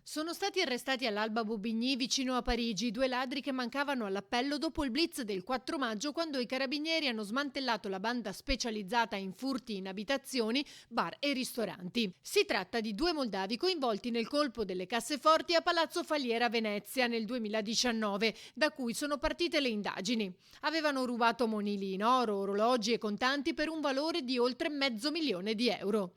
Sono stati arrestati all'Alba Bobigny vicino a Parigi due ladri che mancavano all'appello dopo il blitz del 4 maggio, quando i carabinieri hanno smantellato la banda specializzata in furti in abitazioni, bar e ristoranti. Si tratta di due moldavi coinvolti nel colpo delle casseforti a Palazzo Faliera a Venezia nel 2019, da cui sono partite le indagini. Avevano rubato monili in oro, orologi e contanti per un valore di oltre €500.000.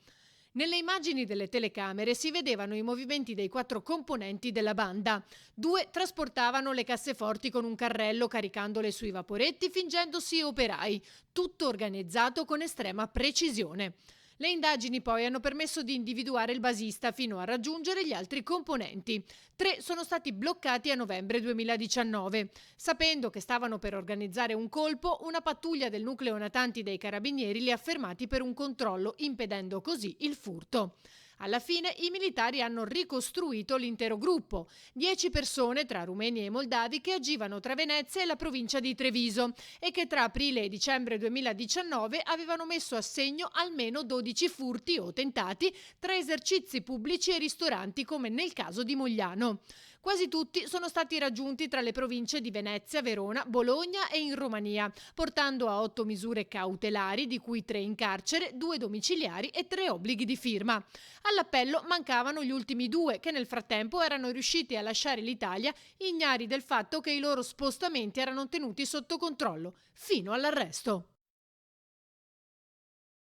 Nelle immagini delle telecamere si vedevano i movimenti dei quattro componenti della banda. Due trasportavano le casseforti con un carrello caricandole sui vaporetti fingendosi operai, tutto organizzato con estrema precisione. Le indagini poi hanno permesso di individuare il basista fino a raggiungere gli altri componenti. Tre sono stati bloccati a novembre 2019. Sapendo che stavano per organizzare un colpo, una pattuglia del nucleo natanti dei carabinieri li ha fermati per un controllo, impedendo così il furto. Alla fine i militari hanno ricostruito l'intero gruppo, 10 persone tra rumeni e moldavi che agivano tra Venezia e la provincia di Treviso e che tra aprile e dicembre 2019 avevano messo a segno almeno 12 furti o tentati tra esercizi pubblici e ristoranti, come nel caso di Mogliano. Quasi tutti sono stati raggiunti tra le province di Venezia, Verona, Bologna e in Romania, portando a 8 misure cautelari, di cui 3 in carcere, 2 domiciliari e 3 obblighi di firma. All'appello mancavano gli ultimi due, che nel frattempo erano riusciti a lasciare l'Italia ignari del fatto che i loro spostamenti erano tenuti sotto controllo, fino all'arresto.